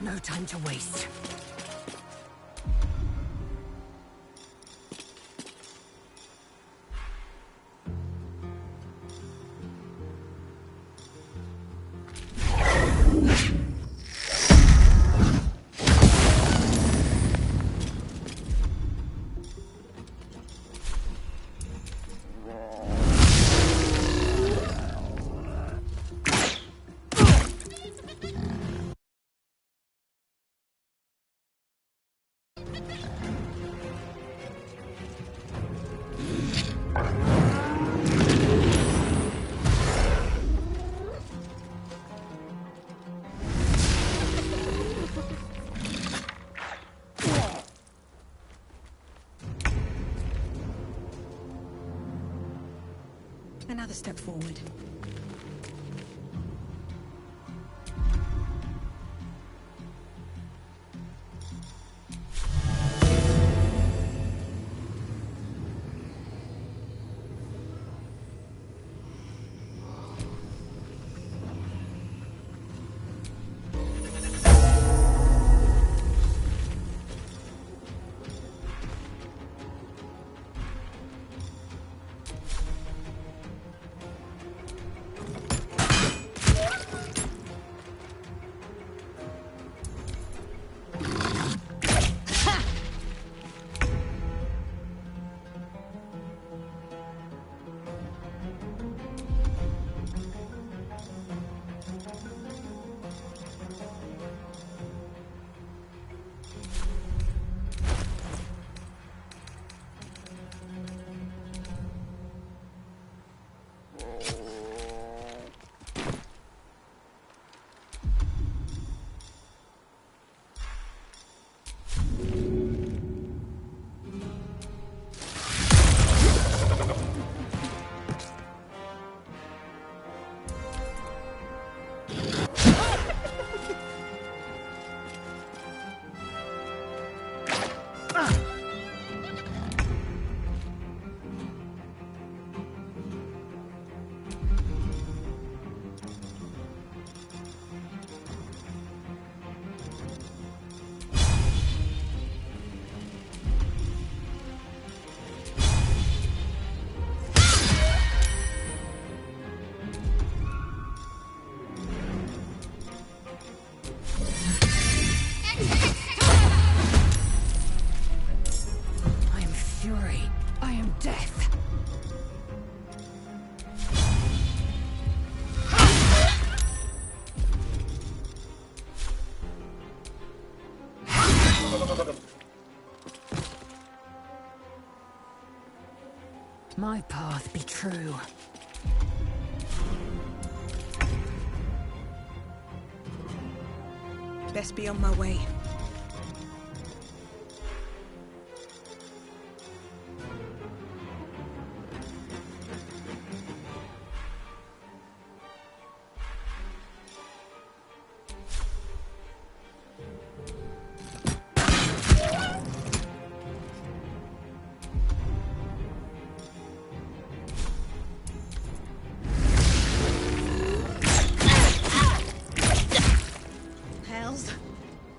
No time to waste. Another step forward. My path be true. Best be on my way.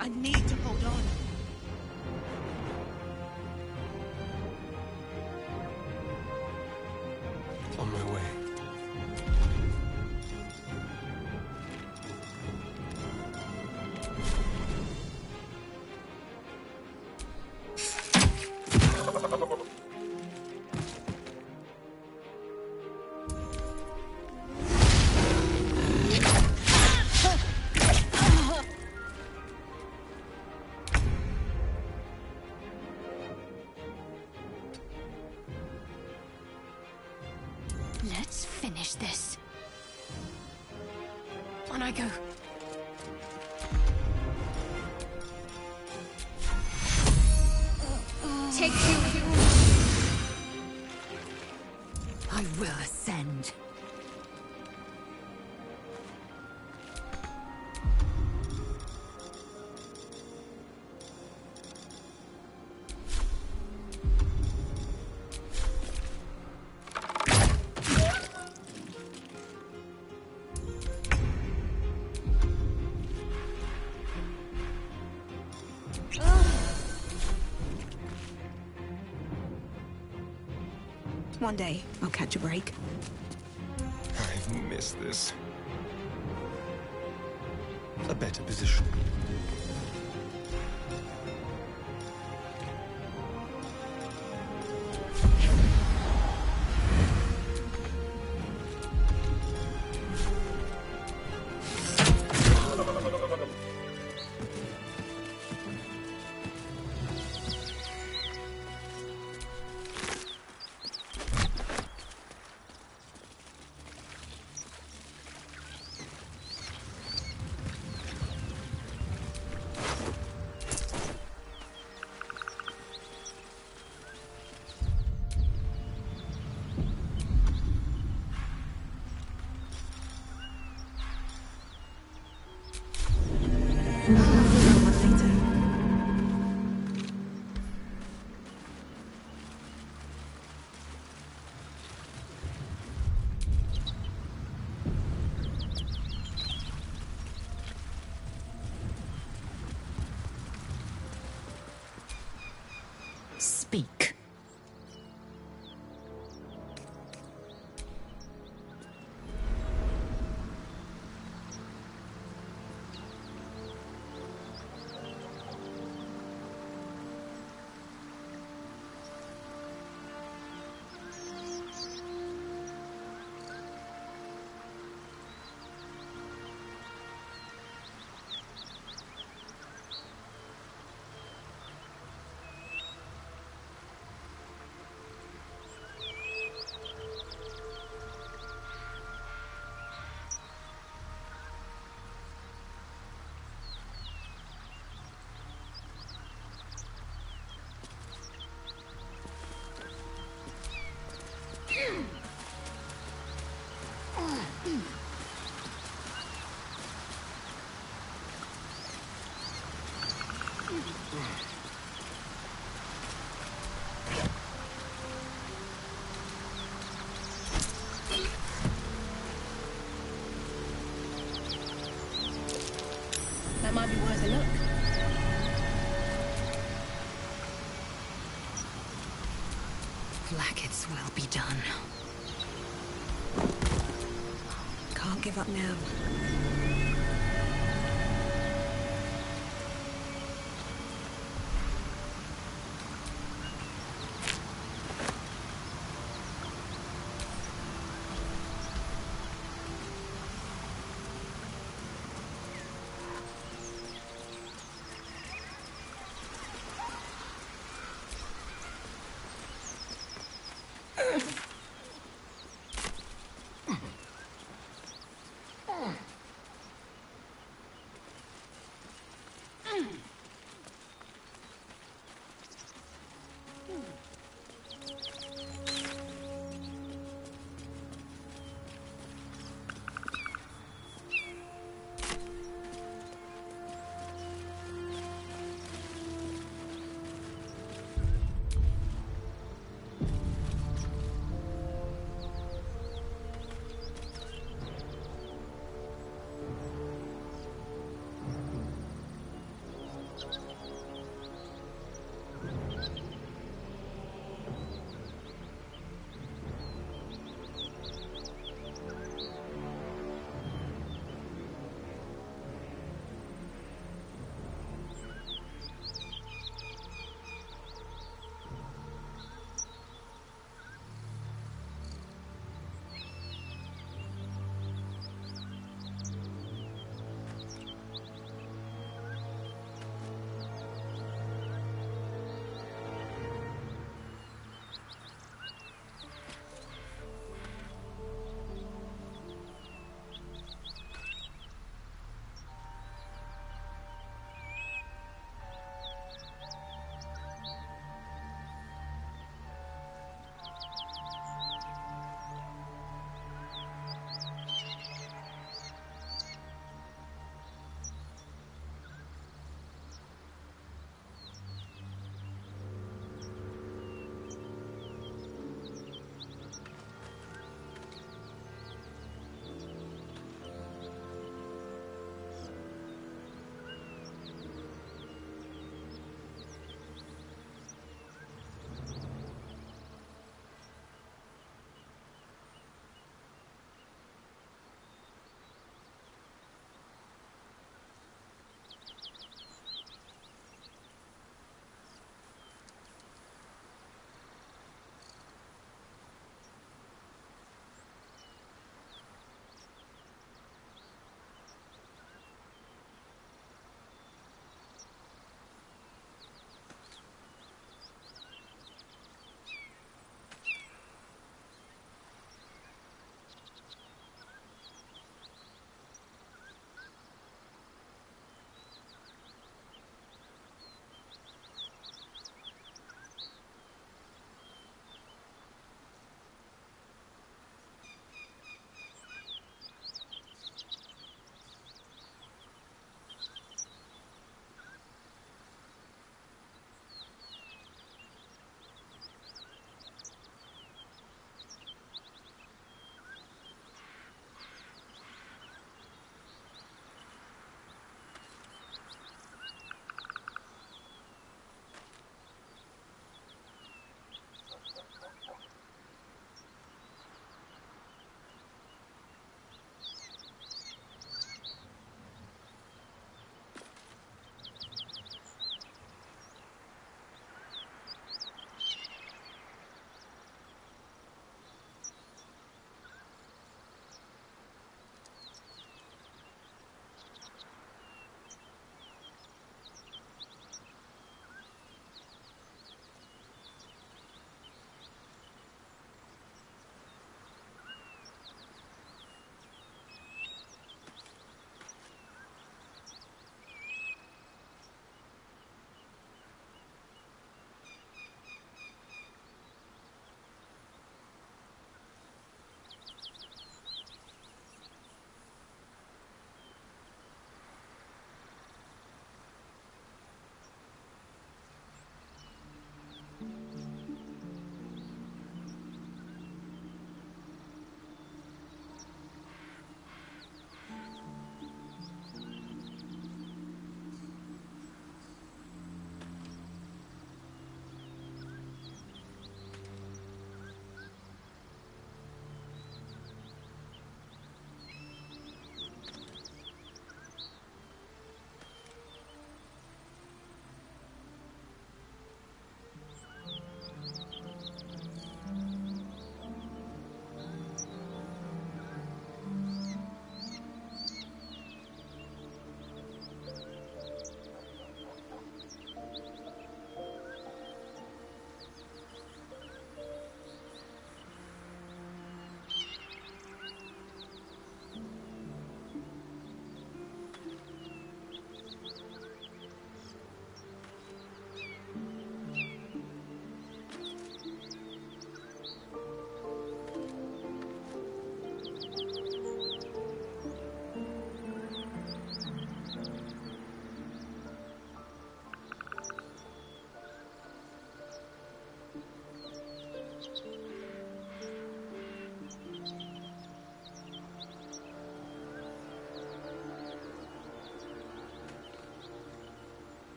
I need to hold on. On my way. Let's finish this. On I go. Take you. I will ascend. One day, I'll catch a break. I've missed this. A better position. Speak. That might be worth a look. Blacket's will be done. Can't give up now.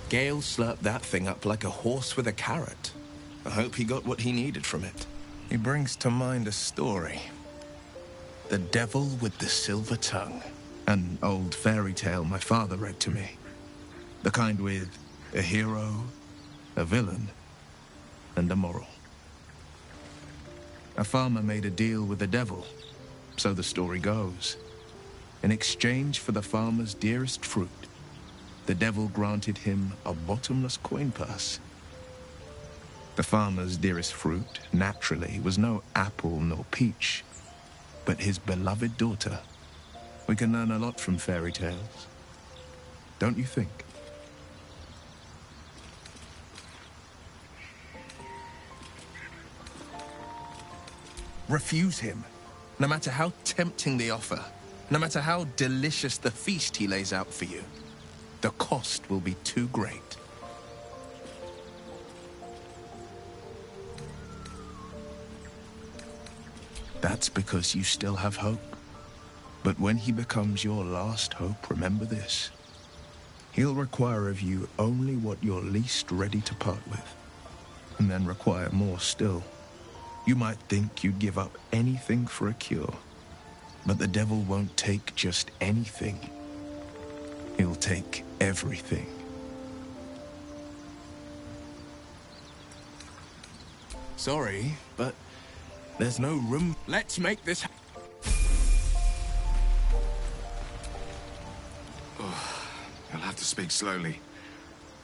Gale slurped that thing up like a horse with a carrot. I hope he got what he needed from it. He brings to mind a story. The Devil with the Silver Tongue. An old fairy tale my father read to me. The kind with a hero, a villain, and a moral. A farmer made a deal with the devil, so the story goes. In exchange for the farmer's dearest fruit, the devil granted him a bottomless coin purse. The farmer's dearest fruit, naturally, was no apple nor peach, but his beloved daughter. We can learn a lot from fairy tales, don't you think? Refuse him, no matter how tempting the offer, no matter how delicious the feast he lays out for you. The cost will be too great. That's because you still have hope. But when he becomes your last hope, remember this. He'll require of you only what you're least ready to part with, and then require more still. You might think you'd give up anything for a cure, but the devil won't take just anything. He'll take everything. Sorry, but there's no room. Let's make this. You'll have to speak slowly.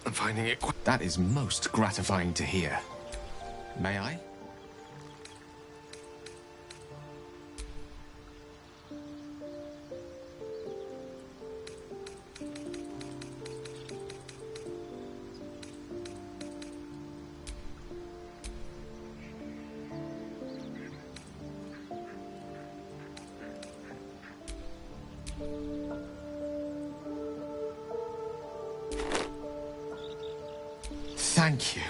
I'm finding it quite... That is most gratifying to hear. May I? Thank you.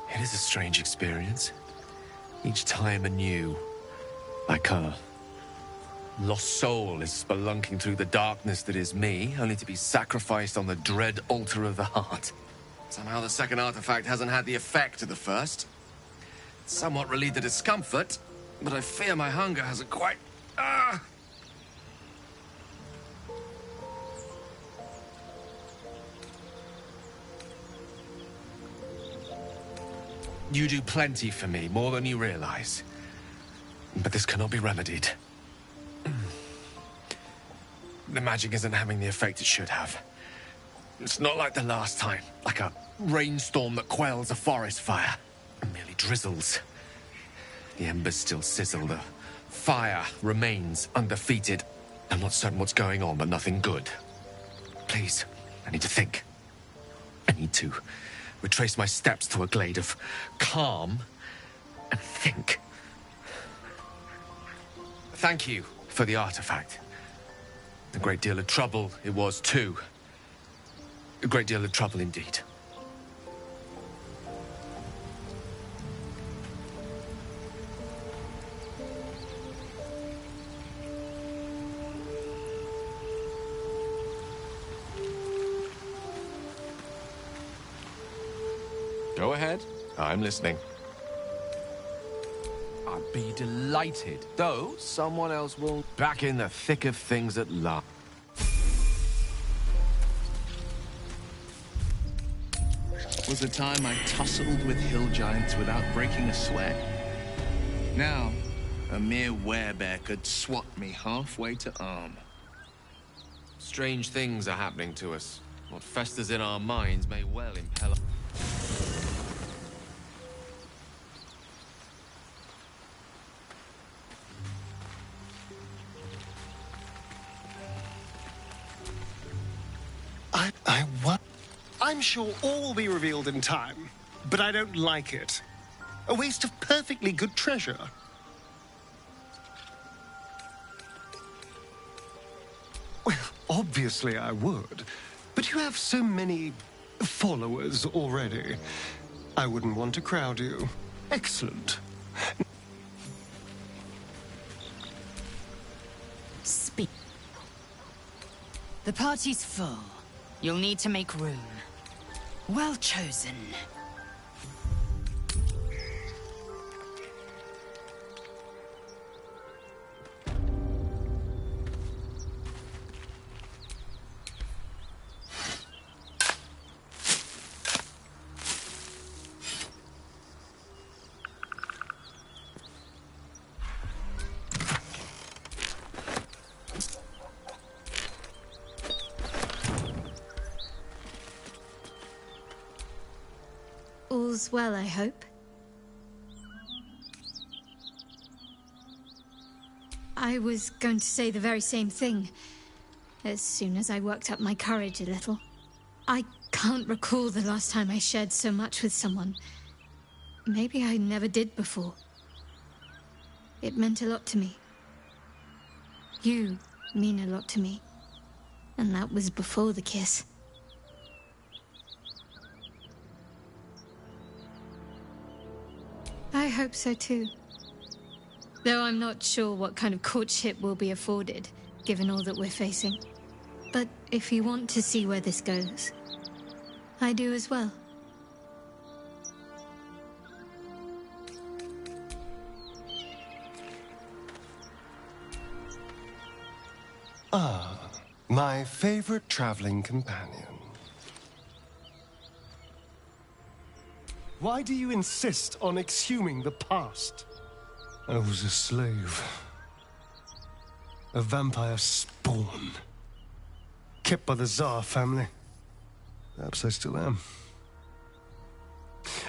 It is a strange experience. Each time anew. Like a lost soul is spelunking through the darkness that is me, only to be sacrificed on the dread altar of the heart. Somehow the second artifact hasn't had the effect of the first. It's somewhat relieved the discomfort, but I fear my hunger hasn't quite... You do plenty for me, more than you realize. But this cannot be remedied. The magic isn't having the effect it should have. It's not like the last time, like a rainstorm that quells a forest fire. It merely drizzles. The embers still sizzle, the fire remains undefeated. I'm not certain what's going on, but nothing good. Please, I need to think. I need to retrace my steps to a glade of calm and think. Thank you for the artifact. A great deal of trouble it was, too. A great deal of trouble indeed. Go ahead. I'm listening. I'd be delighted, though someone else will... Back in the thick of things at last. Was a time I tussled with hill giants without breaking a sweat. Now, a mere werebear could swat me halfway to arm. Strange things are happening to us. What festers in our minds may well impel... I'm sure all will be revealed in time, but I don't like it. A waste of perfectly good treasure. Well, obviously I would, but you have so many followers already. I wouldn't want to crowd you. Excellent. Speak. The party's full. You'll need to make room. Well chosen. All's well, I hope. I was going to say the very same thing, as soon as I worked up my courage a little. I can't recall the last time I shared so much with someone. Maybe I never did before. It meant a lot to me. You mean a lot to me. And that was before the kiss. I hope so too. Though I'm not sure what kind of courtship will be afforded, given all that we're facing. But if you want to see where this goes, I do as well. Ah, my favorite traveling companion. Why do you insist on exhuming the past? I was a slave. A vampire spawn. Kept by the Tsar family. Perhaps I still am.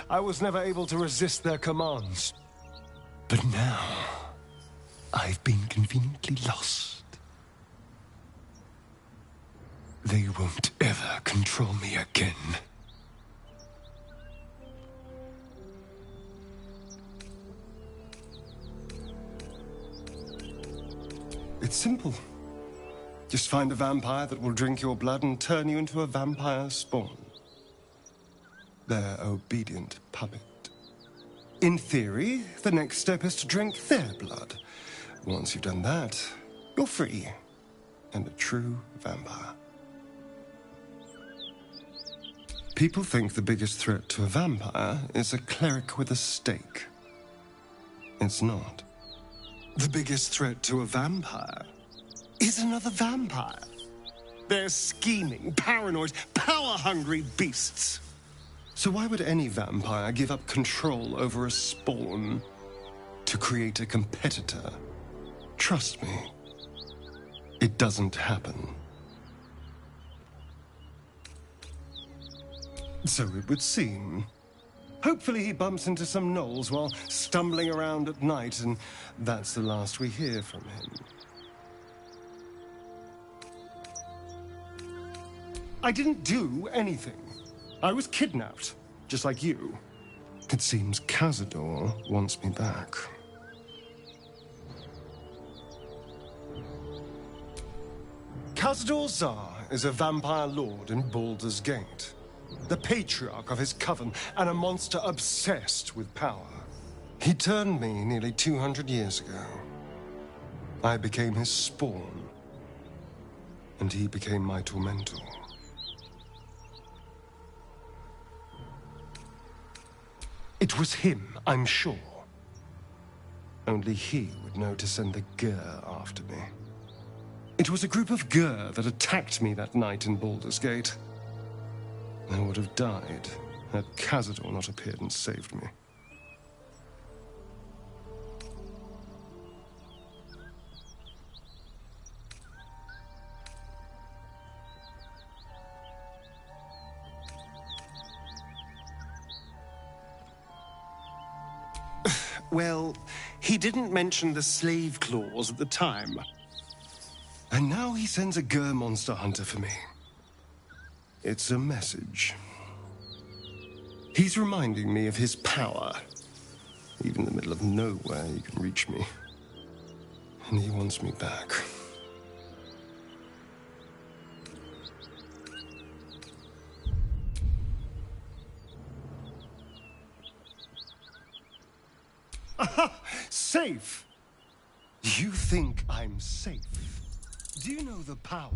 I was never able to resist their commands. But now, I've been conveniently lost. They won't ever control me again. It's simple. Just find a vampire that will drink your blood and turn you into a vampire spawn. Their obedient puppet. In theory, the next step is to drink their blood. Once you've done that, you're free and a true vampire. People think the biggest threat to a vampire is a cleric with a stake. It's not. The biggest threat to a vampire is another vampire. They're scheming, paranoid, power-hungry beasts. So why would any vampire give up control over a spawn to create a competitor? Trust me, it doesn't happen. So it would seem. Hopefully he bumps into some gnolls while stumbling around at night, and that's the last we hear from him. I didn't do anything. I was kidnapped, just like you. It seems Cazador wants me back. Cazador Tsar is a vampire lord in Baldur's Gate. The patriarch of his coven, and a monster obsessed with power. He turned me nearly 200 years ago. I became his spawn, and he became my tormentor. It was him, I'm sure. Only he would know to send the Gur after me. It was a group of Gur that attacked me that night in Baldur's Gate. I would have died had Cazador not appeared and saved me. Well, he didn't mention the slave clause at the time. And now he sends a Gur monster hunter for me. It's a message. He's reminding me of his power. Even in the middle of nowhere, he can reach me. And he wants me back. Safe? You think I'm safe? Do you know the power?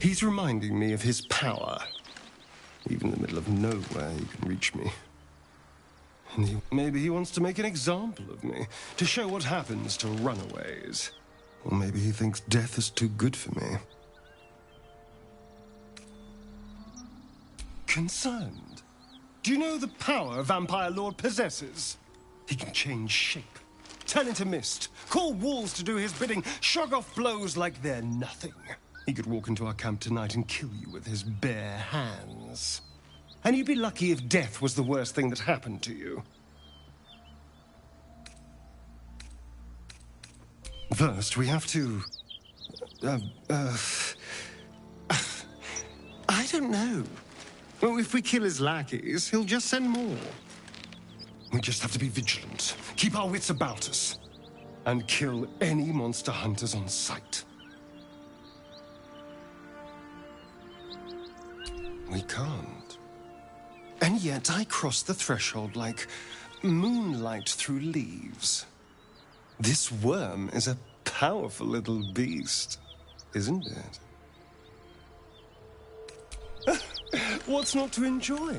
He's reminding me of his power. Even in the middle of nowhere, he can reach me. And maybe he wants to make an example of me, to show what happens to runaways. Or maybe he thinks death is too good for me. Concerned? Do you know the power Vampire Lord possesses? He can change shape, turn into mist, call walls to do his bidding, shrug off blows like they're nothing. He could walk into our camp tonight and kill you with his bare hands. And you'd be lucky if death was the worst thing that happened to you. First, we have to... I don't know. Well, if we kill his lackeys, he'll just send more. We just have to be vigilant, keep our wits about us, and kill any monster hunters on sight. We can't. And yet I cross the threshold like moonlight through leaves. This worm is a powerful little beast, isn't it? What's not to enjoy?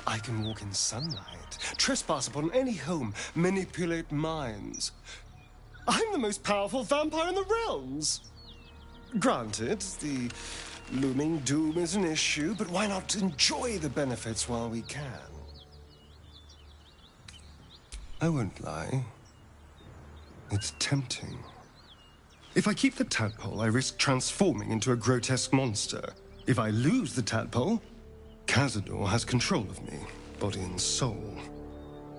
I can walk in sunlight, trespass upon any home, manipulate minds. I'm the most powerful vampire in the realms. Granted, the looming doom is an issue, but why not enjoy the benefits while we can? I won't lie. It's tempting. If I keep the tadpole, I risk transforming into a grotesque monster. If I lose the tadpole, Cazador has control of me, body and soul,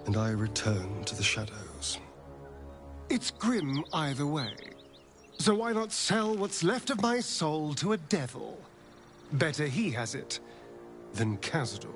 and I return to the shadows. It's grim either way. So why not sell what's left of my soul to a devil? Better he has it than Cazador.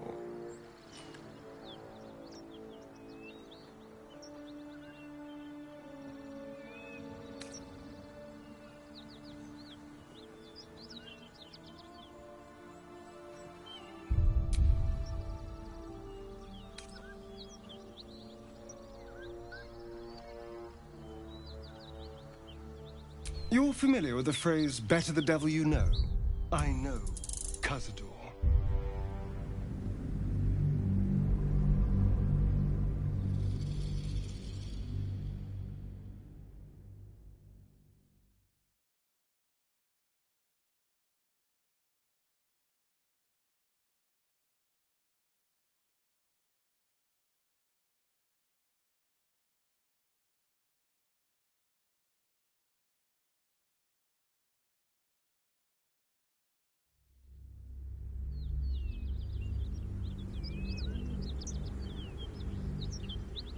You're familiar with the phrase, better the devil you know? I know Cazador.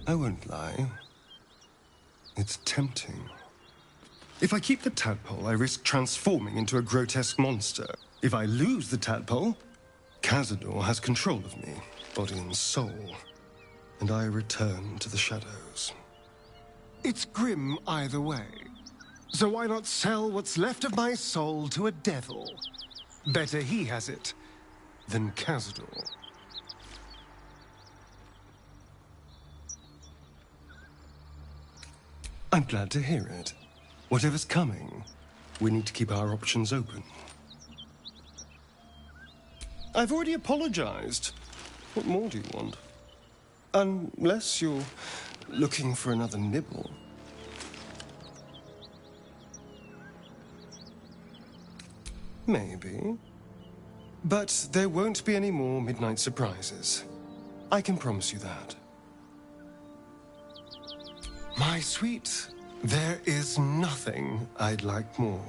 I won't lie. It's tempting. If I keep the tadpole, I risk transforming into a grotesque monster. If I lose the tadpole, Cazador has control of me, body and soul, and I return to the shadows. It's grim either way. So why not sell what's left of my soul to a devil? Better he has it than Cazador. I'm glad to hear it. Whatever's coming, we need to keep our options open. I've already apologized. What more do you want? Unless you're looking for another nibble. Maybe. But there won't be any more midnight surprises. I can promise you that. My sweet, there is nothing I'd like more.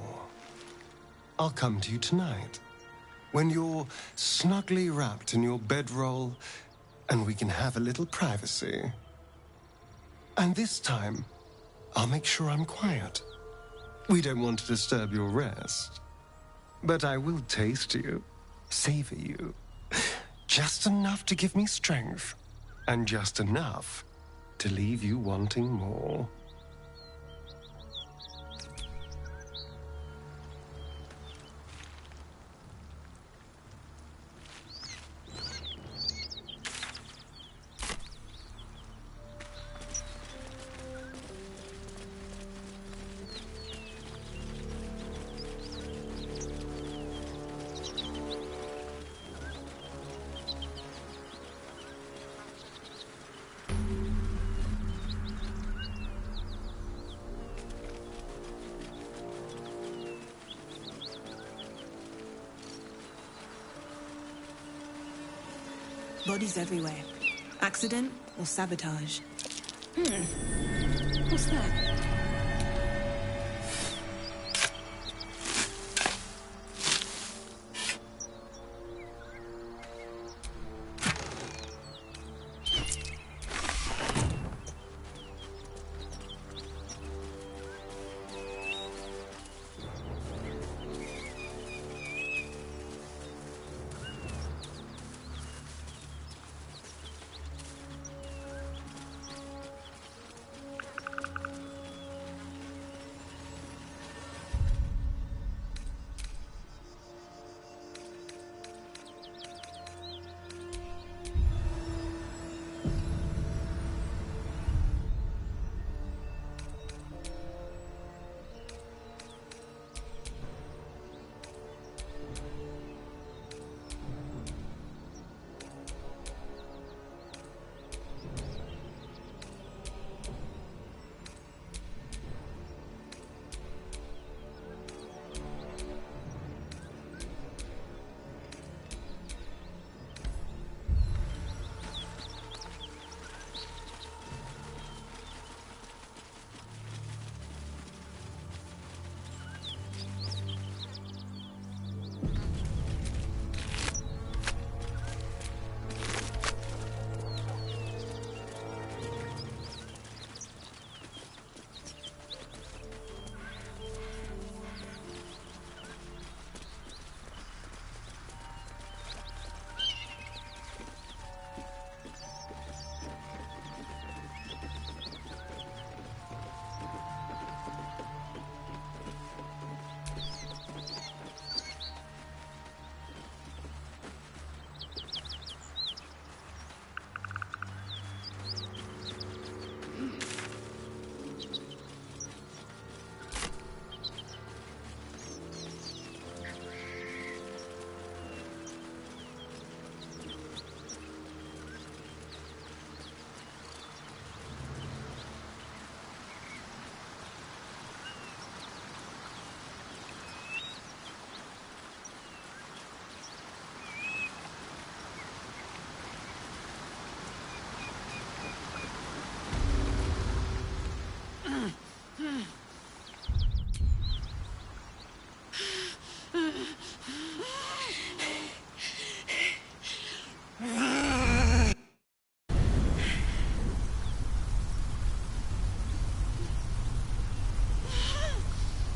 I'll come to you tonight. When you're snugly wrapped in your bedroll and we can have a little privacy. And this time, I'll make sure I'm quiet. We don't want to disturb your rest. But I will taste you, savor you. Just enough to give me strength, and just enough to leave you wanting more. Bodies everywhere. Accident or sabotage? What's that?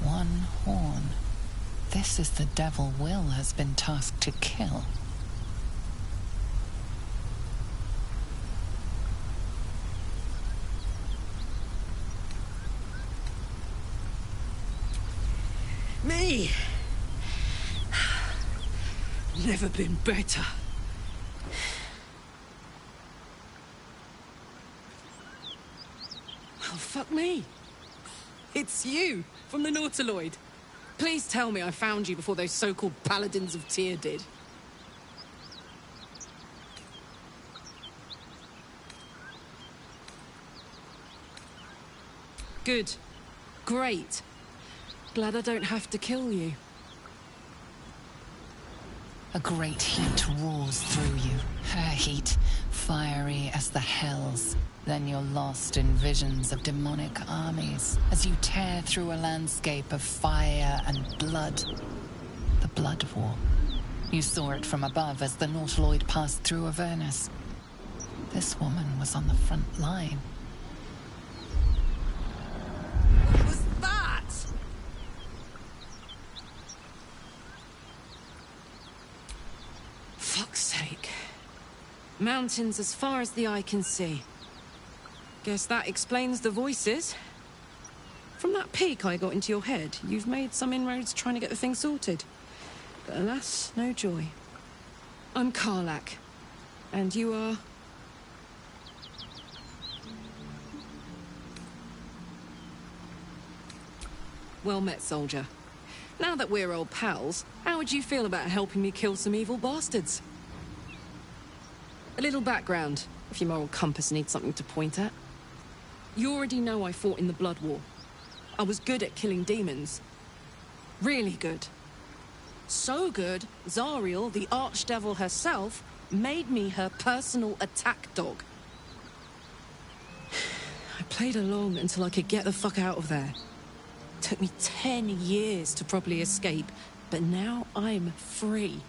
One horn. This is the devil Will has been tasked to kill. Me! Never been better. Oh, fuck me. It's you, from the Nautiloid. Please tell me I found you before those so-called Paladins of Tyr did. Good. Great. Glad I don't have to kill you. A great heat roars through you. Her heat, fiery as the hells. Then you're lost in visions of demonic armies as you tear through a landscape of fire and blood. The Blood War. You saw it from above as the Nautiloid passed through Avernus. This woman was on the front line. What was that? Fuck's sake. Mountains as far as the eye can see. Guess that explains the voices. From that peek I got into your head, you've made some inroads trying to get the thing sorted. But alas, no joy. I'm Karlak. And you are... Well met, soldier. Now that we're old pals, how would you feel about helping me kill some evil bastards? A little background, if your moral compass needs something to point at. You already know I fought in the Blood War. I was good at killing demons. Really good. So good, Zariel, the archdevil herself, made me her personal attack dog. I played along until I could get the fuck out of there. Took me 10 years to properly escape, but now I'm free.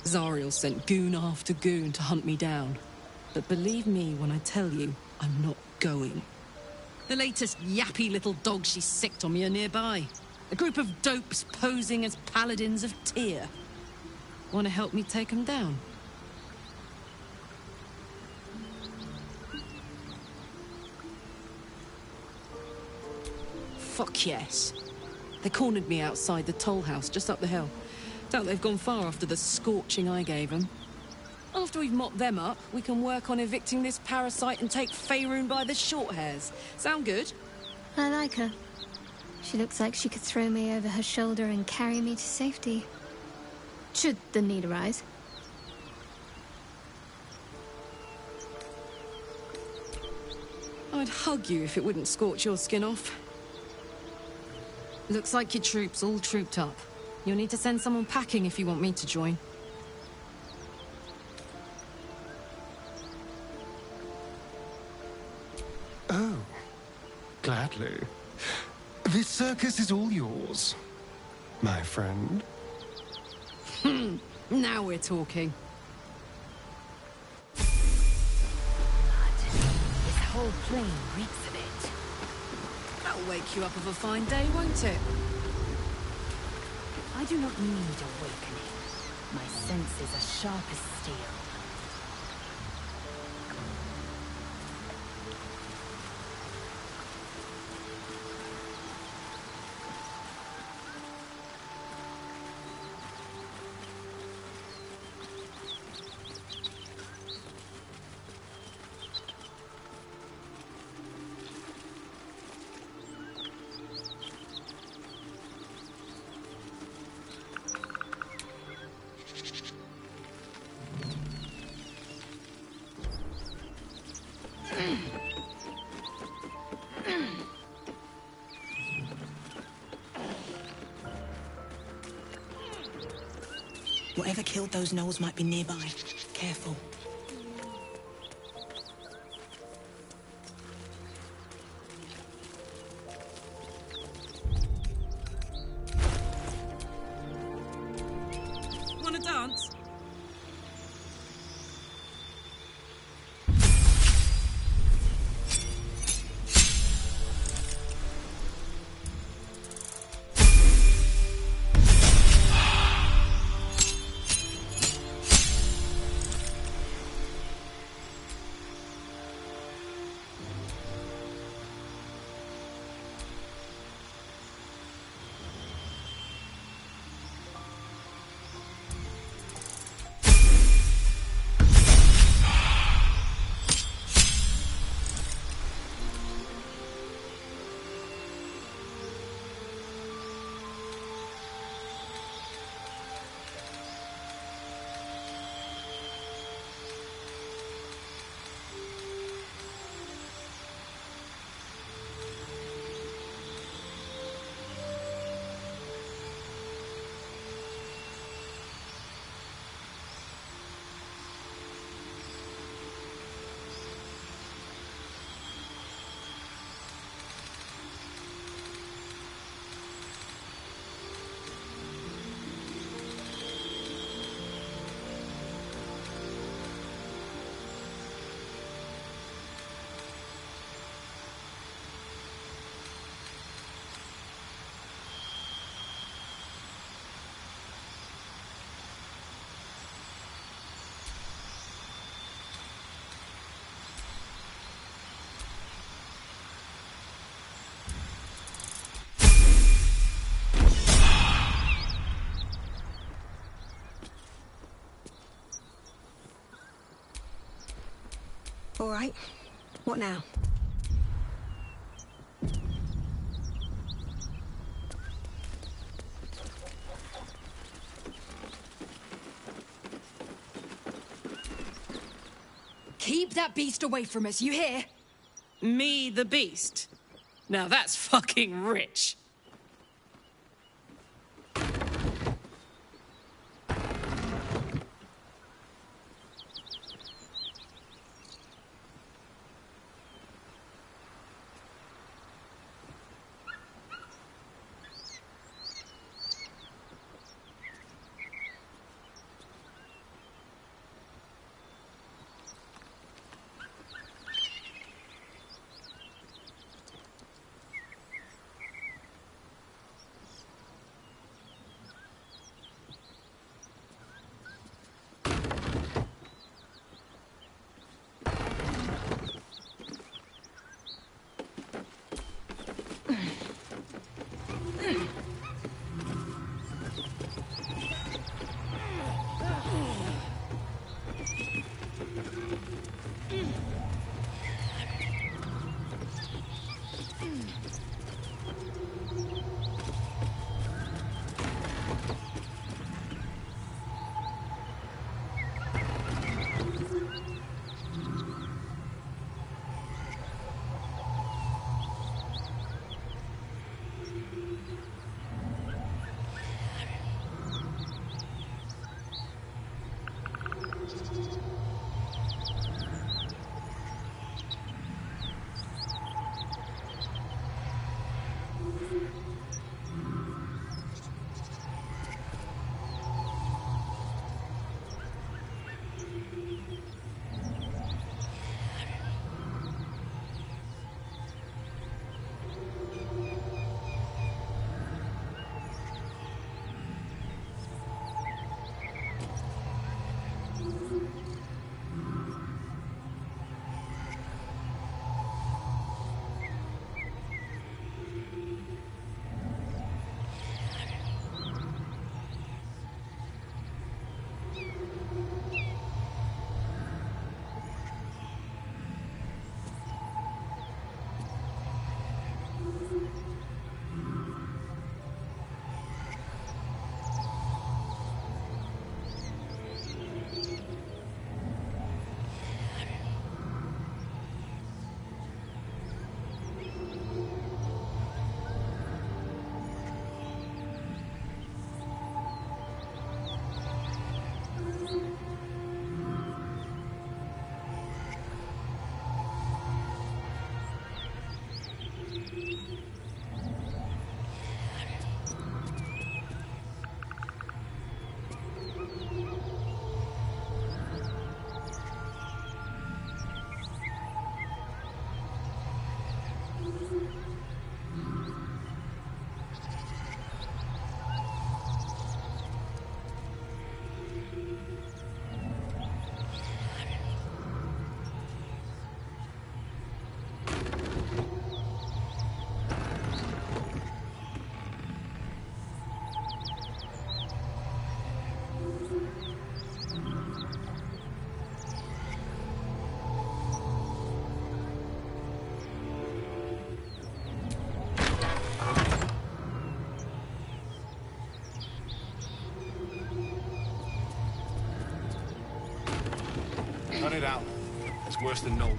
Zariel sent goon after goon to hunt me down. But believe me when I tell you, I'm not going. The latest yappy little dogs she sicked on me are nearby. A group of dopes posing as paladins of Tyr. Want to help me take them down? Fuck yes. They cornered me outside the toll house just up the hill. Doubt they've gone far after the scorching I gave them. After we've mopped them up, we can work on evicting this parasite and take Faerun by the short hairs. Sound good? I like her. She looks like she could throw me over her shoulder and carry me to safety. Should the need arise. I'd hug you if it wouldn't scorch your skin off. Looks like your troops all trooped up. You'll need to send someone packing if you want me to join. Oh, gladly. This circus is all yours, my friend. Now we're talking. This whole plain reeks of it. That'll wake you up of a fine day, won't it? I do not need awakening. My senses are sharp as steel. Whatever killed those gnolls might be nearby. Careful. Wanna dance? All right. What now? Keep that beast away from us, you hear? Me, the beast? Now that's fucking rich. Cut it out. It's worse than no.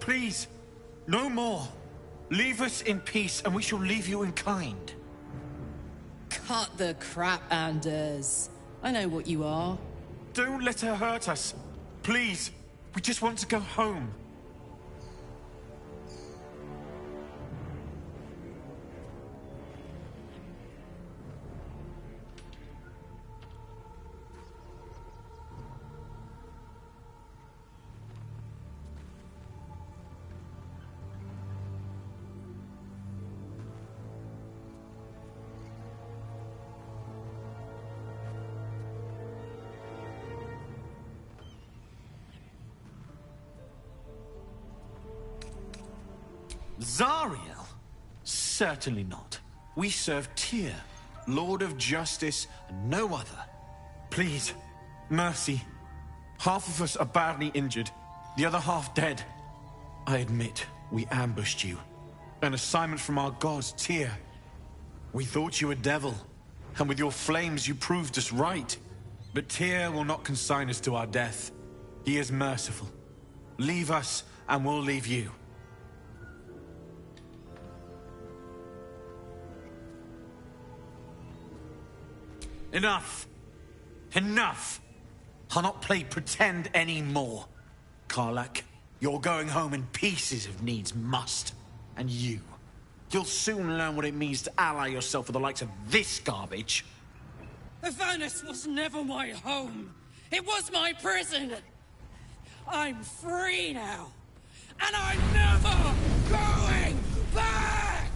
Please, no more. Leave us in peace, and we shall leave you in kind. Cut the crap, Anders. I know what you are. Don't let her hurt us. Please. We just want to go home. Zariel? Certainly not. We serve Tyr, Lord of Justice, and no other. Please, mercy. Half of us are badly injured, the other half dead. I admit, we ambushed you. An assignment from our gods, Tyr. We thought you a devil, and with your flames you proved us right. But Tyr will not consign us to our death. He is merciful. Leave us, and we'll leave you. Enough! Enough! I'll not play pretend anymore. Karlak, you're going home in pieces if needs must. And you'll soon learn what it means to ally yourself with the likes of this garbage. Avernus was never my home. It was my prison. I'm free now. And I'm never going back!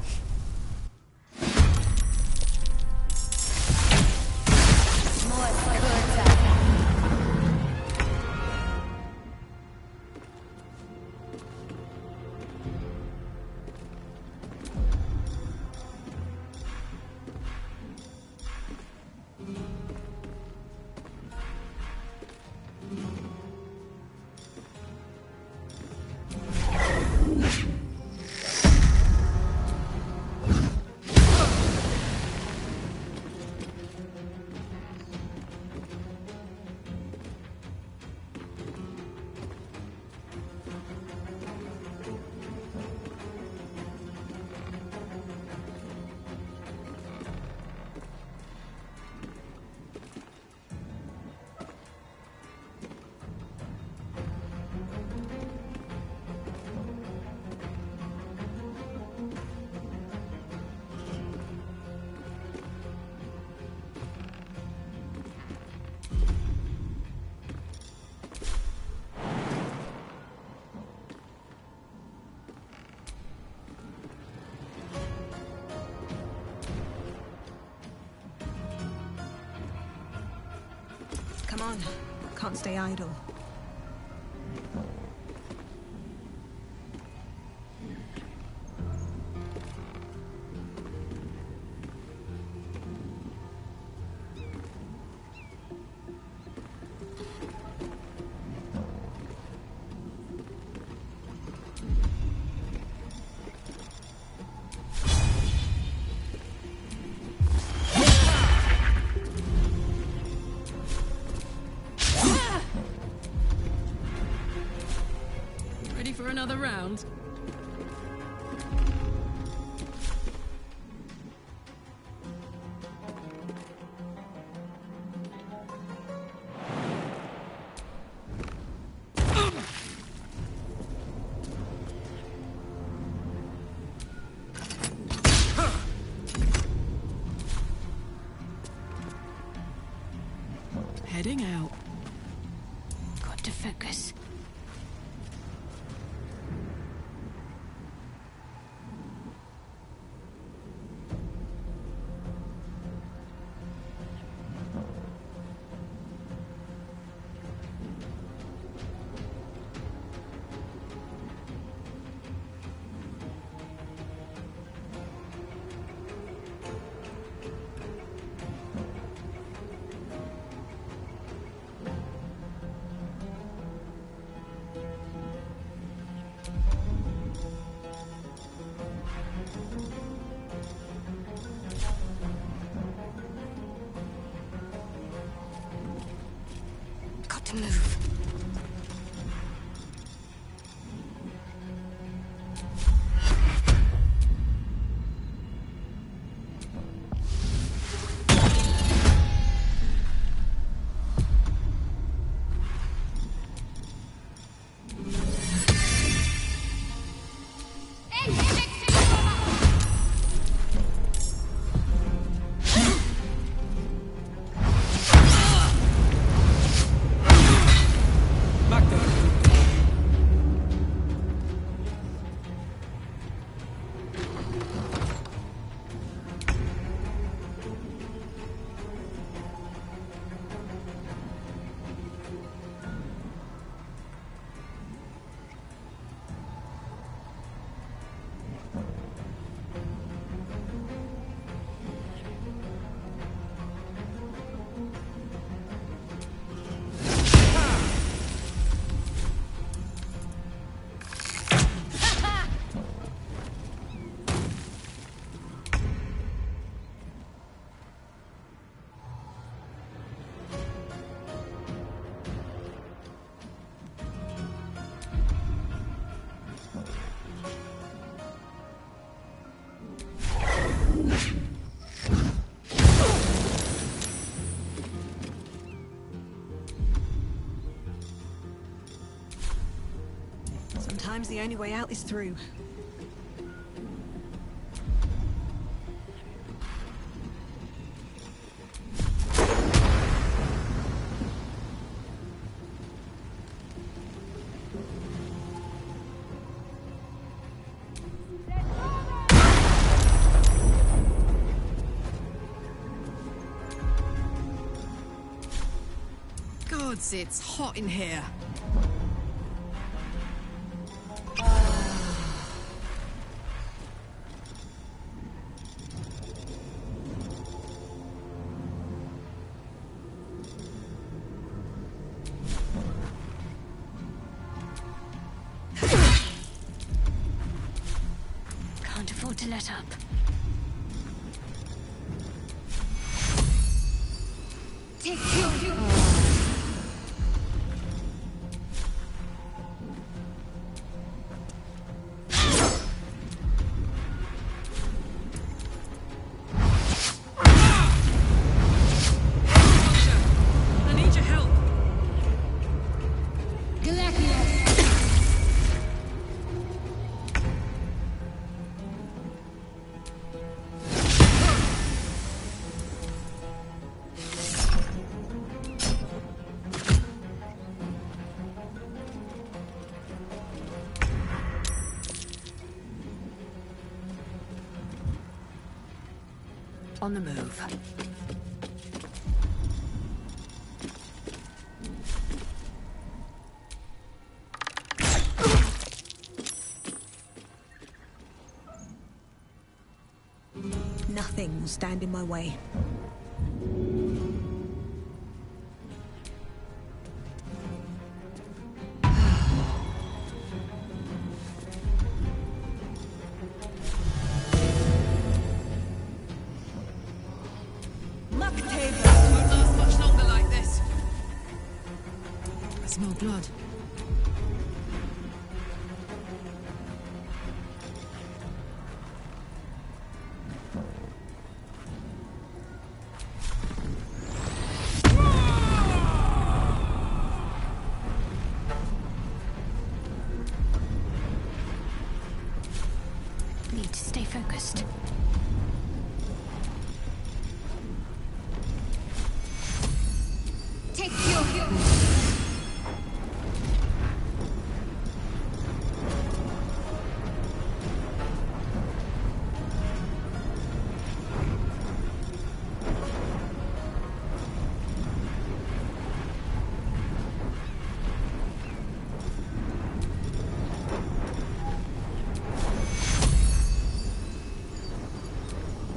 Come on. Can't stay idle. For another round? Heading out. Got to focus. To move. Sometimes the only way out is through. Gods, it's hot in here. Can't afford to let up. Take you. I need your help. On the move. Nothing will stand in my way. Won't last much longer like this. I smell blood. Need to stay focused. Take you.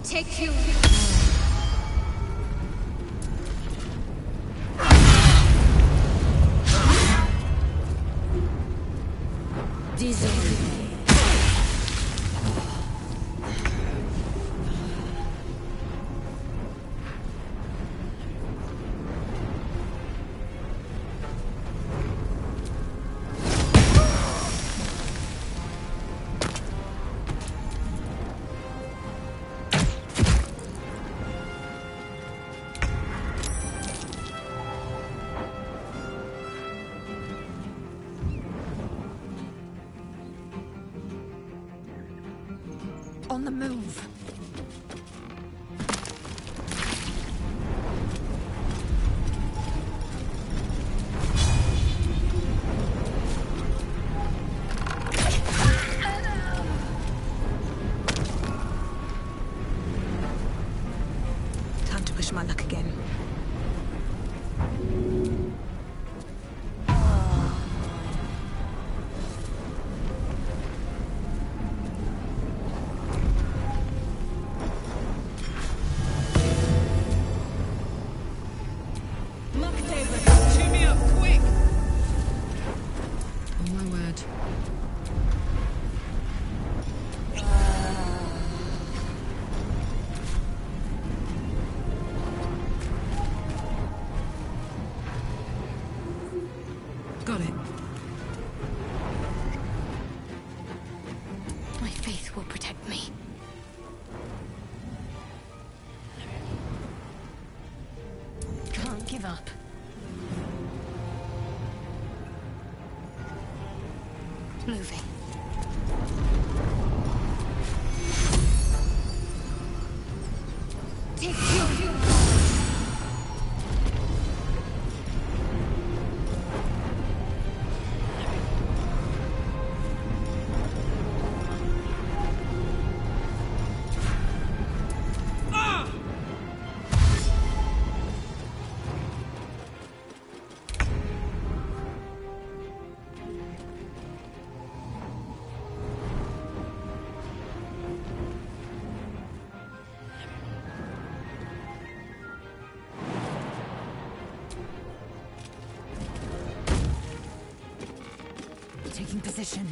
Take you. On the move. Time to push my luck again. Cheer me up, quick! Oh my word. Got it. My faith will protect me. Can't give up. Moving. Taking position.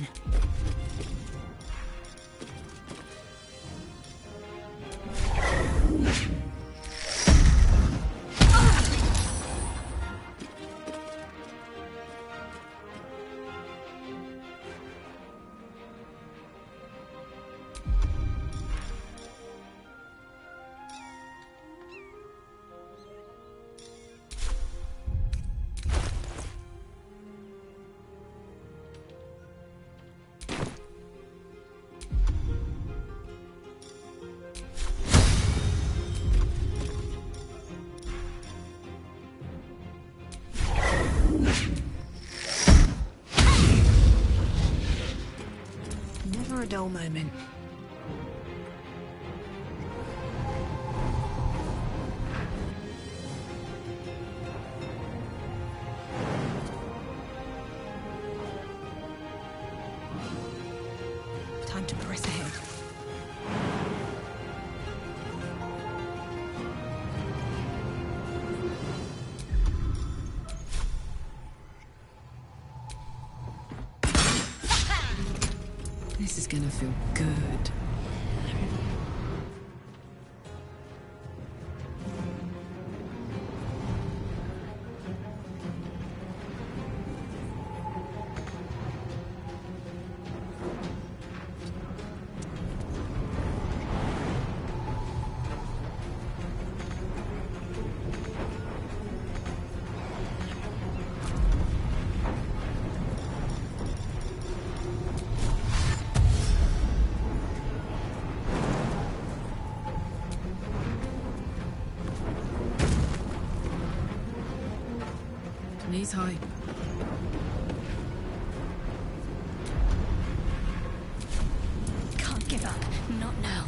Never a dull moment. Time to press ahead. This is gonna feel good. Knees high. Can't give up. Not now.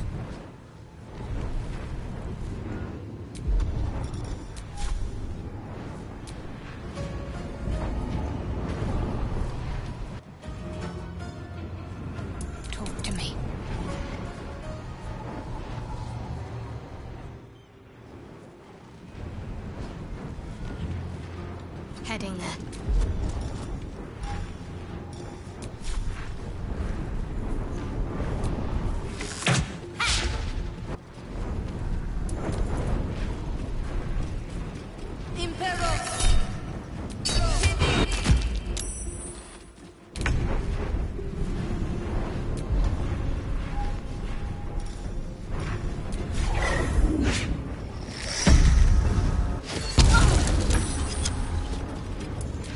Talk to me. Heading there.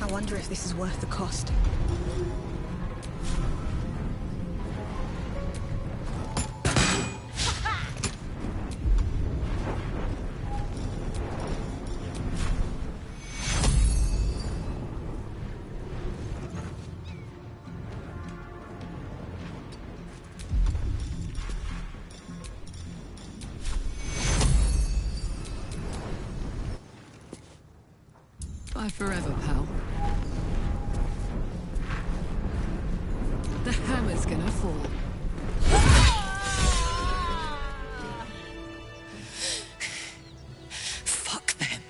I wonder if this is worth the cost. Bye forever, pal. The hammer's gonna fall. Fuck them.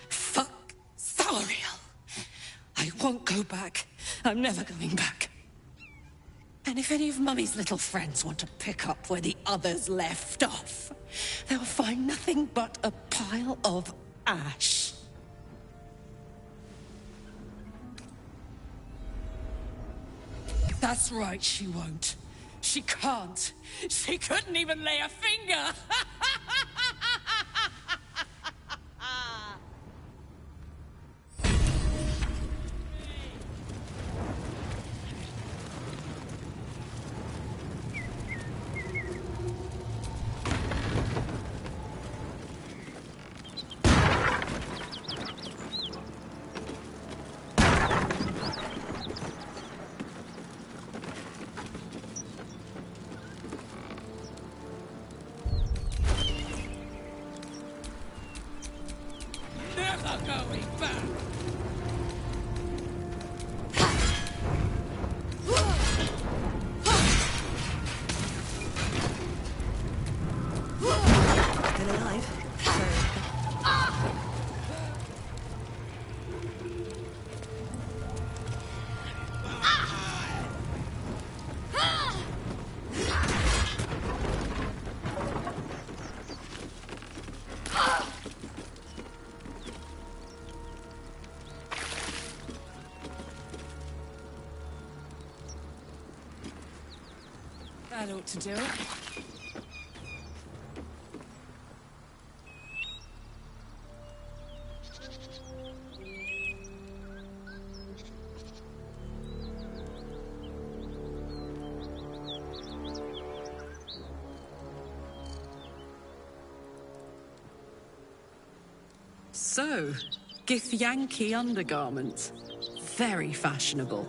Fuck Zariel. I won't go back. I'm never going back. And if any of Mummy's little friends want to pick up where the others left off, they'll find nothing but a pile of ash. That's right, she won't. She can't. She couldn't even lay a finger. That ought to do it. So, Githyanki undergarments. Very fashionable.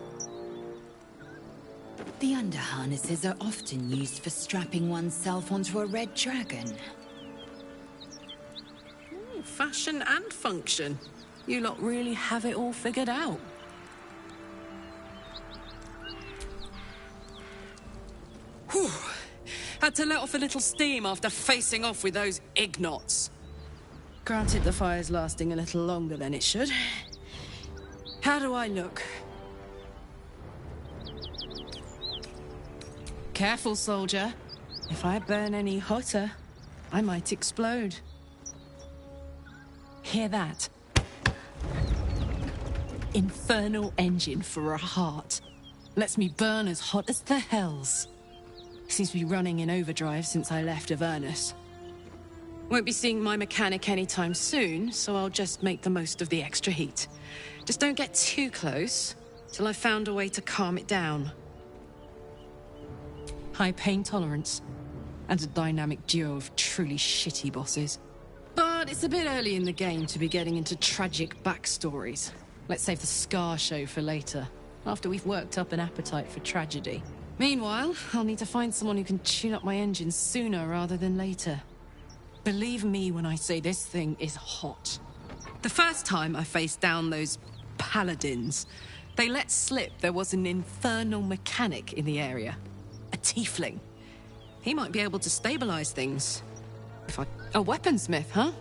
The underharnesses are often used for strapping oneself onto a red dragon. Fashion and function. You lot really have it all figured out. Whew. Had to let off a little steam after facing off with those Ignots. Granted, the fire's lasting a little longer than it should. How do I look? Careful, soldier. If I burn any hotter, I might explode. Hear that? Infernal engine for a heart. Lets me burn as hot as the hells. Seems to be running in overdrive since I left Avernus. Won't be seeing my mechanic anytime soon, so I'll just make the most of the extra heat. Just don't get too close, till I've found a way to calm it down. High pain tolerance, and a dynamic duo of truly shitty bosses. But it's a bit early in the game to be getting into tragic backstories. Let's save the Scar show for later, after we've worked up an appetite for tragedy. Meanwhile, I'll need to find someone who can tune up my engine sooner rather than later. Believe me when I say this thing is hot. The first time I faced down those paladins, they let slip there was an infernal mechanic in the area. A tiefling. He might be able to stabilize things. A weaponsmith, huh?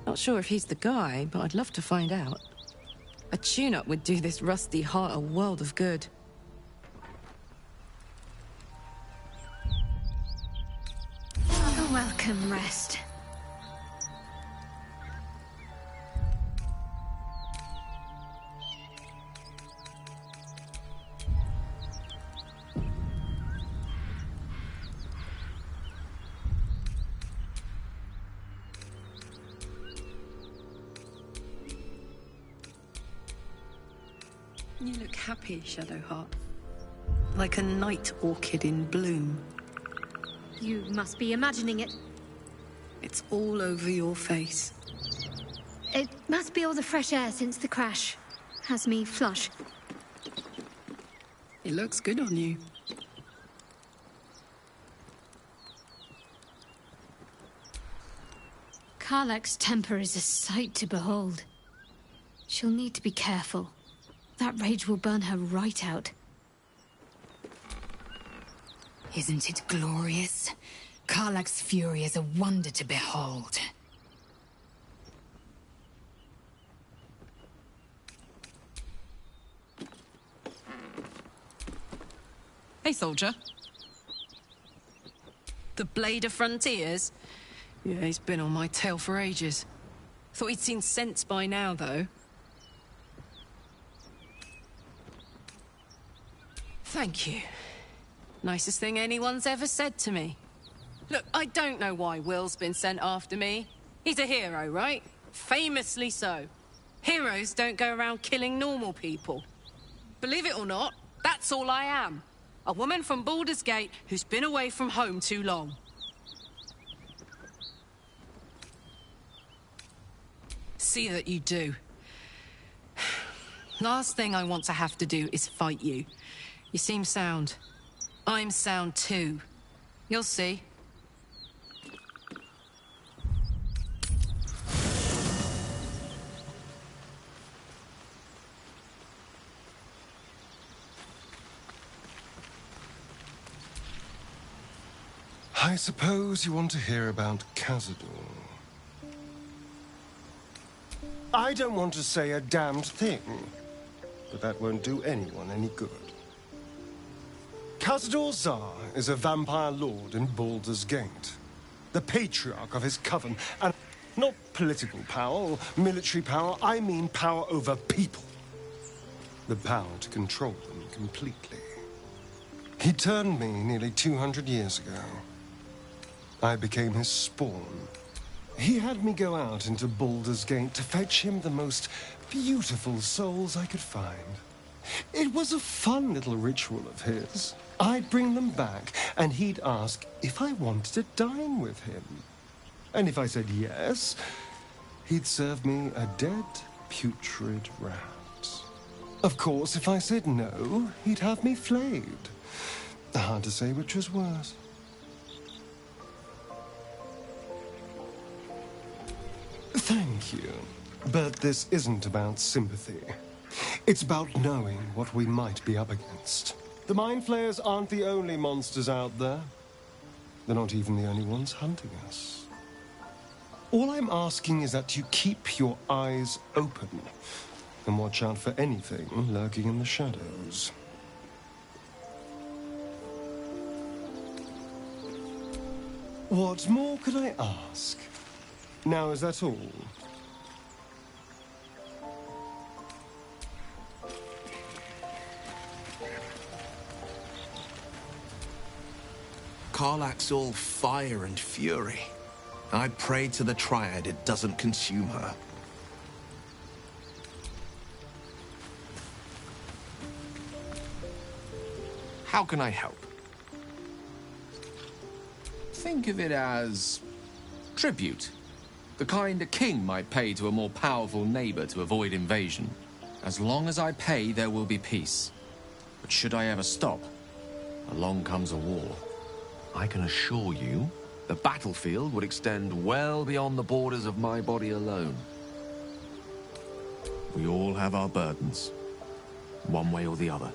Not sure if he's the guy, but I'd love to find out. A tune-up would do this rusty heart a world of good. A welcome rest. You look happy, Shadowheart. Like a night orchid in bloom. You must be imagining it. It's all over your face. It must be all the fresh air since the crash. Has me flush. It looks good on you. Karlach's temper is a sight to behold. She'll need to be careful. That rage will burn her right out. Isn't it glorious? Karlach's fury is a wonder to behold. Hey, soldier. The Blade of Frontiers? Yeah, he's been on my tail for ages. Thought he'd seen sense by now, though. Thank you. Nicest thing anyone's ever said to me. Look, I don't know why Will's been sent after me. He's a hero, right? Famously so. Heroes don't go around killing normal people. Believe it or not, that's all I am. A woman from Baldur's Gate who's been away from home too long. See that you do. Last thing I want to have to do is fight you. You seem sound. I'm sound too. You'll see. I suppose you want to hear about Khazad-dûr. I don't want to say a damned thing, but that won't do anyone any good. Khazad-dûr Zar is a vampire lord in Baldur's Gate, the patriarch of his coven, and not political power or military power, I mean power over people. The power to control them completely. He turned me nearly 200 years ago. I became his spawn. He had me go out into Baldur's Gate to fetch him the most beautiful souls I could find. It was a fun little ritual of his. I'd bring them back, and he'd ask if I wanted to dine with him. And if I said yes, he'd serve me a dead, putrid rat. Of course, if I said no, he'd have me flayed. Hard to say which was worse. Thank you. But this isn't about sympathy. It's about knowing what we might be up against. The Mind Flayers aren't the only monsters out there. They're not even the only ones hunting us. All I'm asking is that you keep your eyes open and watch out for anything lurking in the shadows. What more could I ask? Now, is that all? Karlach's all fire and fury. I pray to the Triad it doesn't consume her. How can I help? Think of it as tribute. The kind a king might pay to a more powerful neighbor to avoid invasion. As long as I pay, there will be peace. But should I ever stop, along comes a war. I can assure you, the battlefield would extend well beyond the borders of my body alone. We all have our burdens, one way or the other.